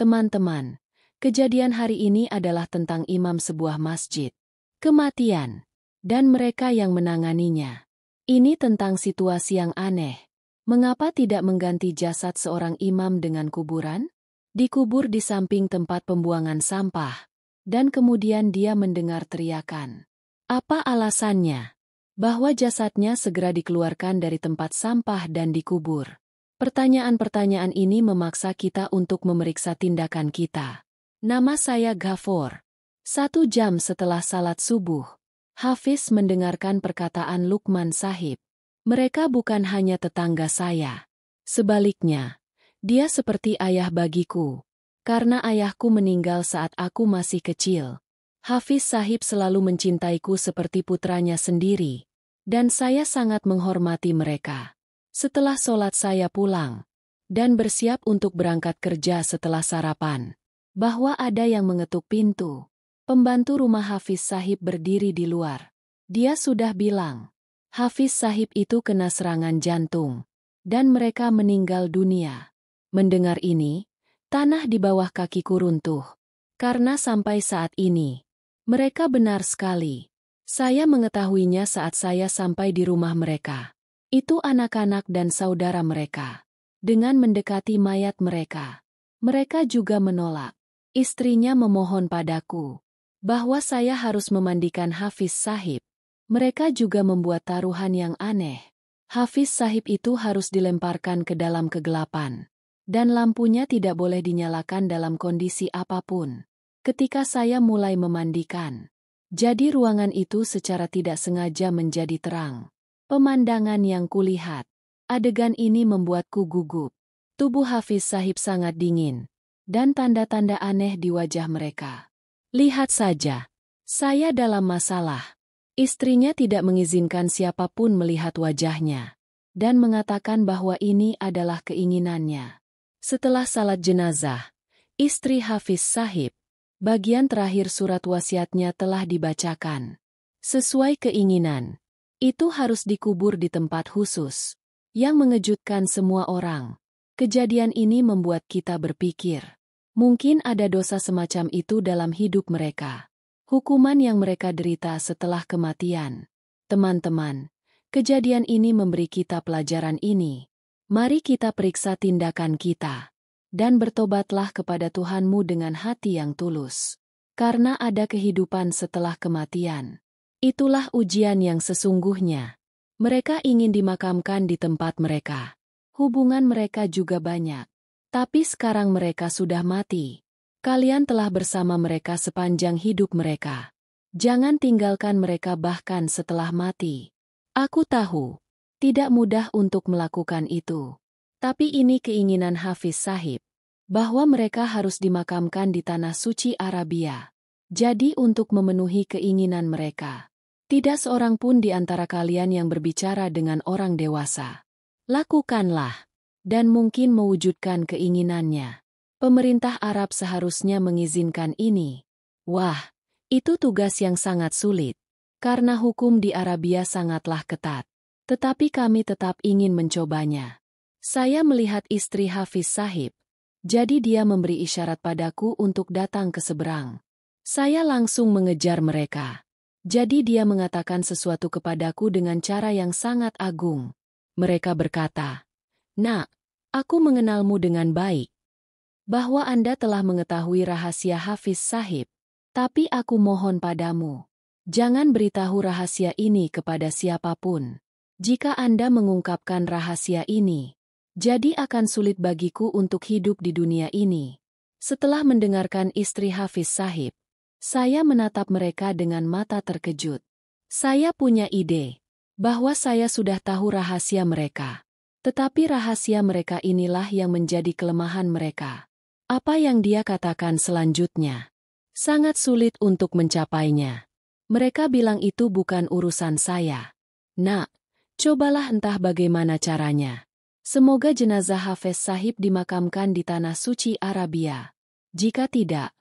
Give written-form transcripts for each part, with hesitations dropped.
Teman-teman, kejadian hari ini adalah tentang imam sebuah masjid. Kematian. Dan mereka yang menanganinya. Ini tentang situasi yang aneh. Mengapa tidak mengganti jasad seorang imam dengan kuburan? Dikubur di samping tempat pembuangan sampah. Dan kemudian dia mendengar teriakan. Apa alasannya? Bahwa jasadnya segera dikeluarkan dari tempat sampah dan dikubur. Pertanyaan-pertanyaan ini memaksa kita untuk memeriksa tindakan kita. Nama saya Ghafor. 1 jam setelah salat subuh, Hafiz mendengarkan perkataan Lukman Sahib. Mereka bukan hanya tetangga saya. Sebaliknya, dia seperti ayah bagiku. Karena ayahku meninggal saat aku masih kecil. Hafiz Sahib selalu mencintaiku seperti putranya sendiri. Dan saya sangat menghormati mereka. Setelah sholat saya pulang. Dan bersiap untuk berangkat kerja setelah sarapan. Bahwa ada yang mengetuk pintu. Pembantu rumah Hafiz Sahib berdiri di luar. Dia sudah bilang. Hafiz Sahib itu kena serangan jantung. Dan mereka meninggal dunia. Mendengar ini, tanah di bawah kakiku runtuh. Karena sampai saat ini, mereka benar sekali. Saya mengetahuinya saat saya sampai di rumah mereka. Itu anak-anak dan saudara mereka. Dengan mendekati mayat mereka, mereka juga menolak. Istrinya memohon padaku bahwa saya harus memandikan Hafiz Sahib. Mereka juga membuat taruhan yang aneh. Hafiz Sahib itu harus dilemparkan ke dalam kegelapan. Dan lampunya tidak boleh dinyalakan dalam kondisi apapun. Ketika saya mulai memandikan. Jadi ruangan itu secara tidak sengaja menjadi terang. Pemandangan yang kulihat. Adegan ini membuatku gugup. Tubuh Hafiz Sahib sangat dingin. Dan tanda-tanda aneh di wajah mereka. Lihat saja. Saya dalam masalah. Istrinya tidak mengizinkan siapapun melihat wajahnya. Dan mengatakan bahwa ini adalah keinginannya. Setelah salat jenazah, istri Hafiz Sahib, bagian terakhir surat wasiatnya telah dibacakan. Sesuai keinginan, itu harus dikubur di tempat khusus. Yang mengejutkan semua orang. Kejadian ini membuat kita berpikir. Mungkin ada dosa semacam itu dalam hidup mereka. Hukuman yang mereka derita setelah kematian. Teman-teman, kejadian ini memberi kita pelajaran ini. Mari kita periksa tindakan kita. Dan bertobatlah kepada Tuhanmu dengan hati yang tulus. Karena ada kehidupan setelah kematian. Itulah ujian yang sesungguhnya. Mereka ingin dimakamkan di tempat mereka. Hubungan mereka juga banyak. Tapi sekarang mereka sudah mati. Kalian telah bersama mereka sepanjang hidup mereka. Jangan tinggalkan mereka bahkan setelah mati. Aku tahu. Tidak mudah untuk melakukan itu. Tapi ini keinginan Hafiz Sahib. Bahwa mereka harus dimakamkan di tanah suci Arabia. Jadi untuk memenuhi keinginan mereka. Tidak seorang pun di antara kalian yang berbicara dengan orang dewasa. Lakukanlah. Dan mungkin mewujudkan keinginannya. Pemerintah Arab seharusnya mengizinkan ini. Wah, itu tugas yang sangat sulit. Karena hukum di Arabia sangatlah ketat. Tetapi kami tetap ingin mencobanya. Saya melihat istri Hafiz Sahib. Jadi dia memberi isyarat padaku untuk datang ke seberang. Saya langsung mengejar mereka. Jadi dia mengatakan sesuatu kepadaku dengan cara yang sangat agung. Mereka berkata, "Nak, aku mengenalmu dengan baik. Bahwa Anda telah mengetahui rahasia Hafiz Sahib. Tapi aku mohon padamu. Jangan beritahu rahasia ini kepada siapapun. Jika Anda mengungkapkan rahasia ini, jadi akan sulit bagiku untuk hidup di dunia ini." Setelah mendengarkan istri Hafiz Sahib, saya menatap mereka dengan mata terkejut. Saya punya ide bahwa saya sudah tahu rahasia mereka. Tetapi rahasia mereka inilah yang menjadi kelemahan mereka. Apa yang dia katakan selanjutnya? Sangat sulit untuk mencapainya. Mereka bilang itu bukan urusan saya. Nak, cobalah entah bagaimana caranya. Semoga jenazah Hafiz Sahib dimakamkan di tanah suci Arabia. Jika tidak,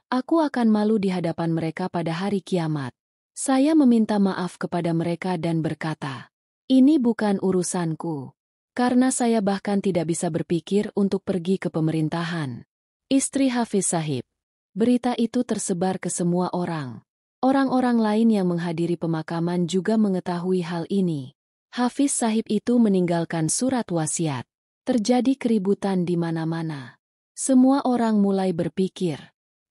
aku akan malu di hadapan mereka pada hari kiamat. Saya meminta maaf kepada mereka dan berkata, ini bukan urusanku. Karena saya bahkan tidak bisa berpikir untuk pergi ke pemerintahan. Istri Hafiz Sahib. Berita itu tersebar ke semua orang. Orang-orang lain yang menghadiri pemakaman juga mengetahui hal ini. Hafiz Sahib itu meninggalkan surat wasiat. Terjadi keributan di mana-mana. Semua orang mulai berpikir,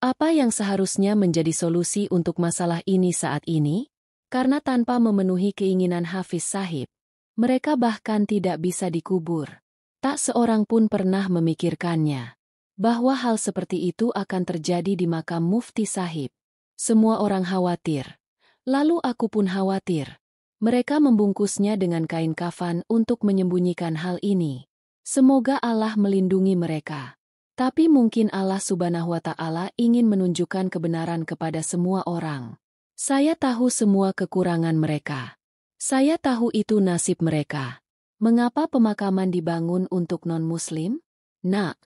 apa yang seharusnya menjadi solusi untuk masalah ini saat ini? Karena tanpa memenuhi keinginan Hafiz Sahib, mereka bahkan tidak bisa dikubur. Tak seorang pun pernah memikirkannya bahwa hal seperti itu akan terjadi di makam Mufti Sahib. Semua orang khawatir. Lalu aku pun khawatir. Mereka membungkusnya dengan kain kafan untuk menyembunyikan hal ini. Semoga Allah melindungi mereka. Tapi mungkin Allah Subhanahu wa Ta'ala ingin menunjukkan kebenaran kepada semua orang. Saya tahu semua kekurangan mereka. Saya tahu itu nasib mereka. Mengapa pemakaman dibangun untuk non-Muslim? Nak,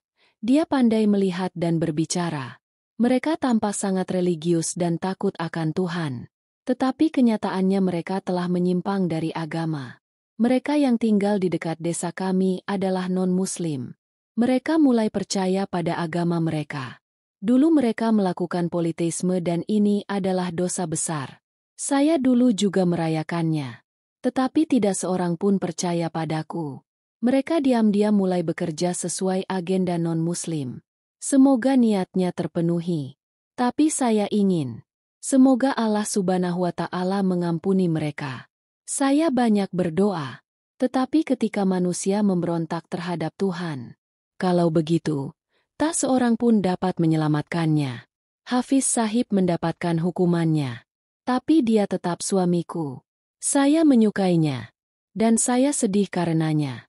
dia pandai melihat dan berbicara. Mereka tampak sangat religius dan takut akan Tuhan. Tetapi kenyataannya mereka telah menyimpang dari agama. Mereka yang tinggal di dekat desa kami adalah non-Muslim. Mereka mulai percaya pada agama mereka. Dulu mereka melakukan politeisme dan ini adalah dosa besar. Saya dulu juga merayakannya. Tetapi tidak seorang pun percaya padaku. Mereka diam-diam mulai bekerja sesuai agenda non-Muslim. Semoga niatnya terpenuhi. Tapi saya ingin. Semoga Allah Subhanahu wa Ta'ala mengampuni mereka. Saya banyak berdoa. Tetapi ketika manusia memberontak terhadap Tuhan, kalau begitu, tak seorang pun dapat menyelamatkannya. Hafiz Sahib mendapatkan hukumannya. Tapi dia tetap suamiku. Saya menyukainya. Dan saya sedih karenanya.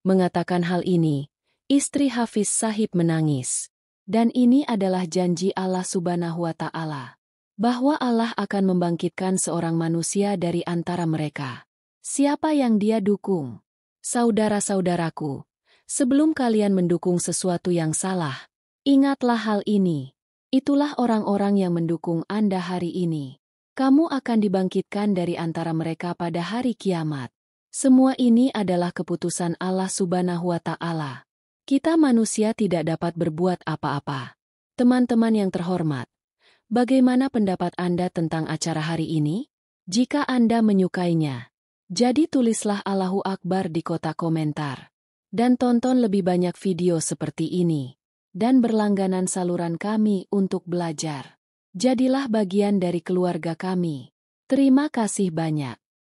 Mengatakan hal ini, istri Hafiz Sahib menangis. Dan ini adalah janji Allah Subhanahu wa Ta'ala. Bahwa Allah akan membangkitkan seorang manusia dari antara mereka. Siapa yang dia dukung? Saudara-saudaraku, sebelum kalian mendukung sesuatu yang salah, ingatlah hal ini. Itulah orang-orang yang mendukung Anda hari ini. Kamu akan dibangkitkan dari antara mereka pada hari kiamat. Semua ini adalah keputusan Allah Subhanahu wa Ta'ala. Kita manusia tidak dapat berbuat apa-apa. Teman-teman yang terhormat, bagaimana pendapat Anda tentang acara hari ini? Jika Anda menyukainya, jadi tulislah Allahu Akbar di kotak komentar. Dan tonton lebih banyak video seperti ini. Dan berlangganan saluran kami untuk belajar. Jadilah bagian dari keluarga kami. Terima kasih banyak.